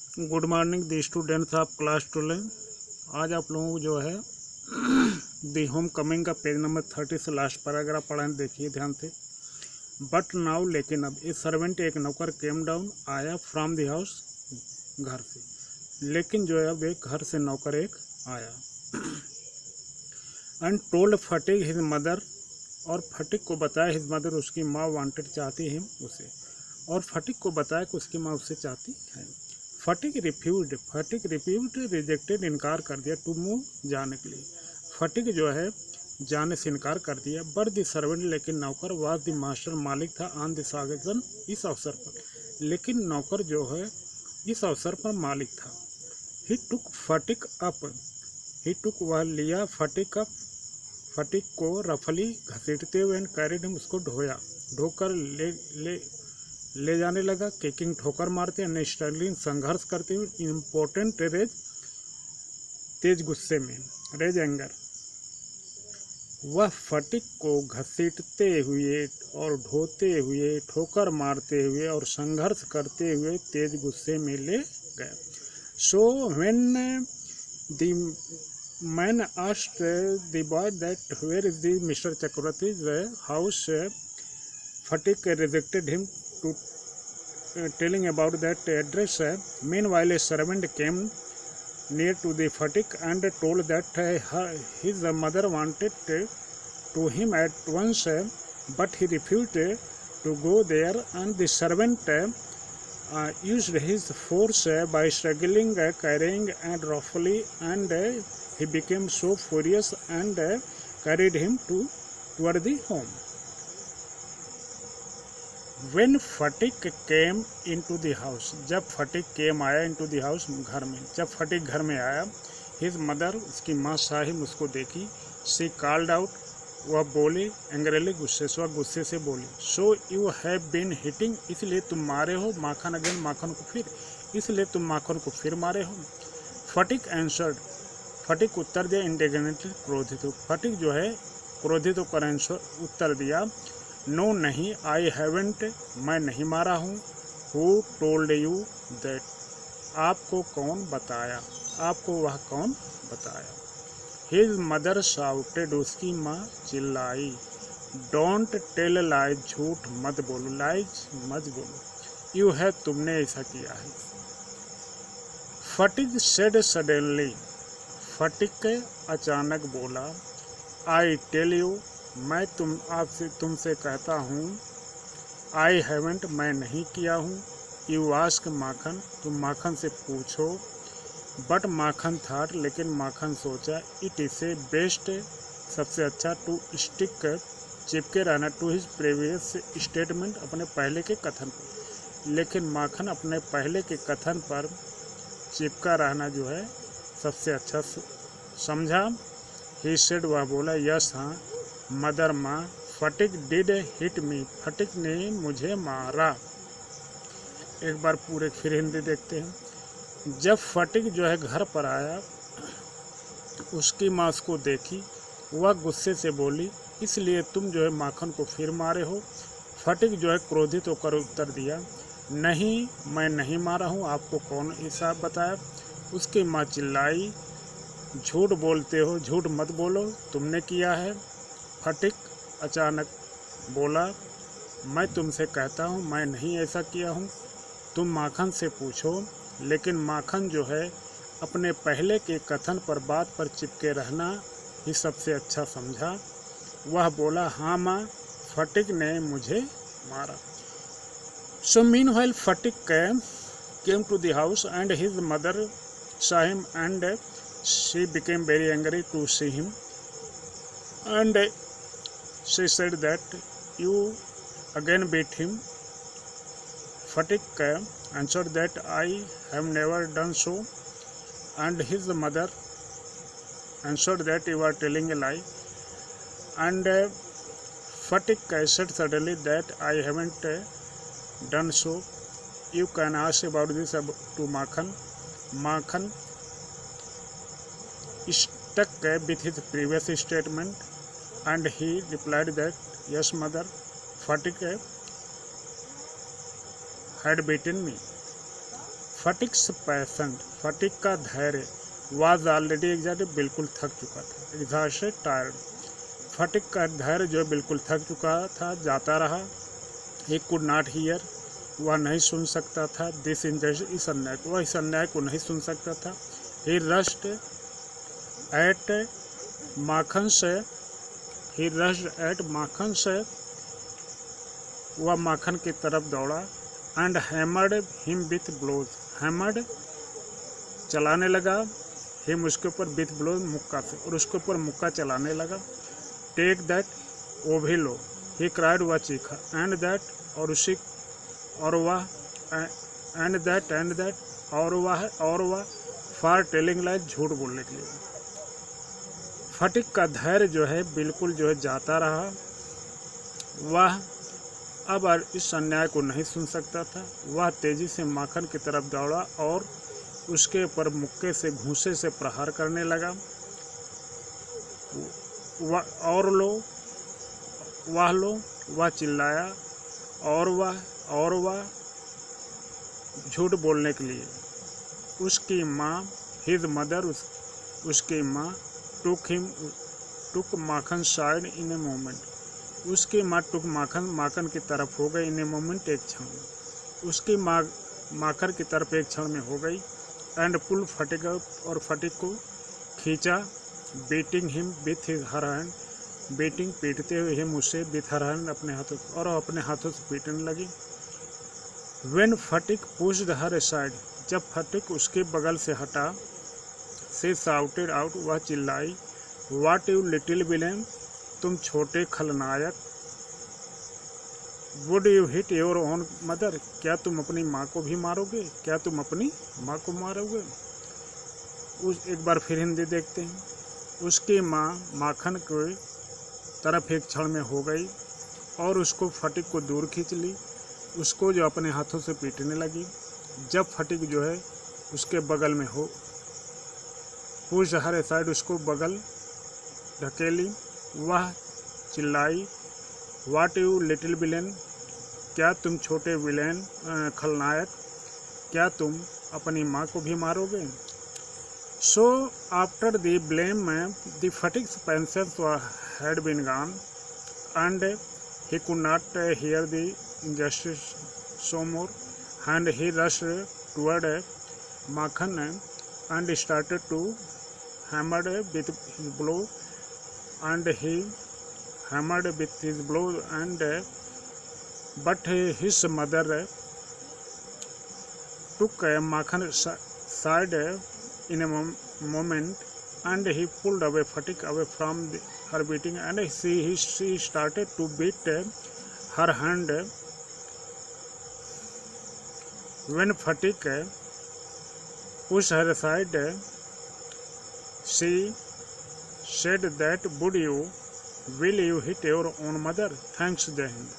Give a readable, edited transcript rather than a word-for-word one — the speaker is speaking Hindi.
Good morning the students of class 12। आज आप लोगों को जो है दी होम कमिंग का पेज नंबर 30 से लास्ट पैराग्राफ पढ़ाने, देखिए ध्यान से। बट नाउ, लेकिन अब, ए सर्वेंट एक नौकर केम डाउन आया फ्रॉम द हाउस, घर से। लेकिन जो है अब एक घर से नौकर एक आया। And told Sphatik his mother, और फटिक को बताया हिज मदर, उसकी माँ वांटेड, चाहती है उसे, और फटिक को बताया कि उसकी माँ उससे चाहती है। फटिक रिफ्यूज्ड रिजेक्टेड, इनकार कर दिया, टू मूव, जाने के लिए। फटिक जो है जाने से इनकार कर दिया। बट द सर्वेंट, लेकिन नौकर, वाज द मास्टर, मालिक था, ऑन दिस ऑकेजन, इस अवसर पर। लेकिन नौकर जो है इस अवसर पर मालिक था। ही टुक फटिक अप, ही टुक, वह लिया फटिक अप, फटिक को रफली घसीटते हुए, एंड कैरिड हिम, उसको ढोकर ले जाने लगा। किकिंग, ठोकर मारते, एंड स्ट्रगलिंग, संघर्ष करते हुए, इम्पोर्टेंट रेज, तेज गुस्से में, रेज एंगर। वह फटिक को घसीटते हुए और ढोते हुए, ठोकर मारते हुए और संघर्ष करते हुए तेज गुस्से में ले गया। So when the man asked the boy that where is the mister Chakravarti's house, Fatik rejected him to telling about that address. Meanwhile, a servant came near to the Fatik and told that his mother wanted to him at once, but he refused to go there, and the servant used his force by struggling, carrying, and roughly, and he became so furious and carried him toward the home. When Fatik came into the house, जब फटिक केम आया into the house, घर में, जब फटिक घर में आया, his mother, उसकी माँ साहिब, उसको देखी, she called out, वह बोली, angrily, गुस्से से बोली, so you have been hitting, इसलिए तुम मारे हो, माखन again, माखन को फिर, इसलिए तुम माखन को फिर मारे हो। फटिक answered, फटिक उत्तर दिया, indignantly, क्रोधित हो। फटिक जो है क्रोधित होकर उत्तर दिया, नो नहीं, आई हैवेंट, मैं नहीं मारा हूँ। हु टोल्ड यू दैट, आपको कौन बताया, आपको वह कौन बताया। हिज मदर शाउटेड, उसकी माँ चिल्लाई, डोंट टेल लाइज, झूठ मत बोलो, लाइज मत बोलो, यू है, तुमने ऐसा किया है। फटिक सेड सडनली, फटिक अचानक बोला, आई टेल यू, मैं तुमसे कहता हूँ, आई हैवेंट, मैं नहीं किया हूँ, यू आस्क माखन, तुम माखन से पूछो, बट माखन थाट, लेकिन माखन सोचा, इट इज ए बेस्ट, सबसे अच्छा, टू स्टिक, चिपके रहना, टू हिज प्रीवियस स्टेटमेंट, अपने पहले के कथन पर। लेकिन माखन अपने पहले के कथन पर चिपका रहना जो है सबसे अच्छा समझा। ही सेड, वह बोला, यस, हाँ, मदर, माँ, फटिक डिड हिट मी, फटिक ने मुझे मारा। एक बार पूरे फिर हिंदी देखते हैं। जब फटिक जो है घर पर आया, उसकी माँ उसको देखी, वह गुस्से से बोली, इसलिए तुम जो है माखन को फिर मारे हो। फटिक जो है क्रोधित होकर उत्तर दिया, नहीं, मैं नहीं मारा हूँ, आपको कौन ऐसा बताया। उसकी माँ चिल्लाई, झूठ बोलते हो, झूठ मत बोलो, तुमने किया है। फटिक अचानक बोला, मैं तुमसे कहता हूँ, मैं नहीं ऐसा किया हूँ, तुम माखन से पूछो। लेकिन माखन जो है अपने पहले के कथन पर, बात पर चिपके रहना ही सबसे अच्छा समझा। वह बोला, हाँ माँ, फटिक ने मुझे मारा। सो meanwhile Sphatik came to the house, and his mother saw him, and she became very angry to see him, and she said that you again beat him. Fatik answered that I have never done so, and his mother answered that you are telling a lie. And Fatik said suddenly that I haven't done so. You can ask about this to Makhan. Makhan stuck with his previous statement, and he replied that yes, mother, Fatik had beaten me. Fatik's patience, Fatik का धैर्य, वाज ऑलरेडी एग्जॉस्टेड, बिल्कुल थक चुका था, एग्जॉस्टेड टायर्ड, फटिक का धैर्य जो बिल्कुल थक चुका था, जाता रहा। ही कुड नॉट हियर, वह नहीं सुन सकता था, दिस इनजस्टिस, इस अन्याय को, वह इस अन्याय को नहीं सुन सकता था। ही रश्ड एट माखन से, ही रश्ड एट माखन से, वह माखन की तरफ दौड़ा। And hammered him with blows, hammered चलाने लगा, हिम उसके ऊपर विथ ब्लोज मुक्का से, और उसके ऊपर मुक्का चलाने लगा। टेक दैट ओभिलो, ही क्राइड, वह चीखा। एंड दैट, और उसी, और वह, एंड दैट, और वह फॉर टेलिंग लाइज, झूठ बोलने के लिए। फटिक का धैर्य जो है बिल्कुल जो है जाता रहा, वह अब इस अन्याय को नहीं सुन सकता था। वह तेजी से माखन की तरफ दौड़ा और उसके ऊपर मुक्के से, घूंसे से प्रहार करने लगा। वह चिल्लाया, और वह झूठ बोलने के लिए। उसकी माँ, हिज मदर, उसकी माँ, टुक माखन साइड इन ए मोमेंट, उसकी माँ टुक माखन की तरफ हो गई, इन ए मोमेंट, एक क्षण में। उसकी माँ माखन की तरफ एक क्षण में हो गई। एंड पुल फटिक, और फटिक को खींचा। Beating him with her hand, beating पीटते हुए हिम उसे विथ हर हैंड, अपने हाथों, और अपने हाथों से पीटने लगी। When Sphatik pushed her side, जब फटिक उसके बगल से हटा। शी शाउटेड आउट, वह चिल्लाई। व्हाट यू लिटिल विलेन, तुम छोटे खलनायक। Would you hit your own mother, क्या तुम अपनी माँ को भी मारोगे, क्या तुम अपनी माँ को मारोगे। एक बार फिर हिंदी देखते हैं। उसकी माँ माखन के तरफ एक क्षण में हो गई और उसको फटिक को दूर खींच ली, उसको जो अपने हाथों से पीटने लगी। जब फटिक जो है उसके बगल में हो, पुश हर साइड, उसको बगल ढकेली। वह चिल्लाई, व्हाट यू लिटिल विलेन, क्या तुम छोटे विलेन खलनायक, क्या तुम अपनी माँ को भी मारोगे। So after the blame the Fatik's patience had been gone and he could not hear the injustice so more, and he rushed toward Makhan and started to hammer with his blow, and he hammered with his blow, and but his mother took Makhan side in a moment, and he pulled away Fatik away from her beating, and she started to beat her hand. When Fatik pushed her aside, she said that, will you hit your own mother? Thanks, Jai Hind.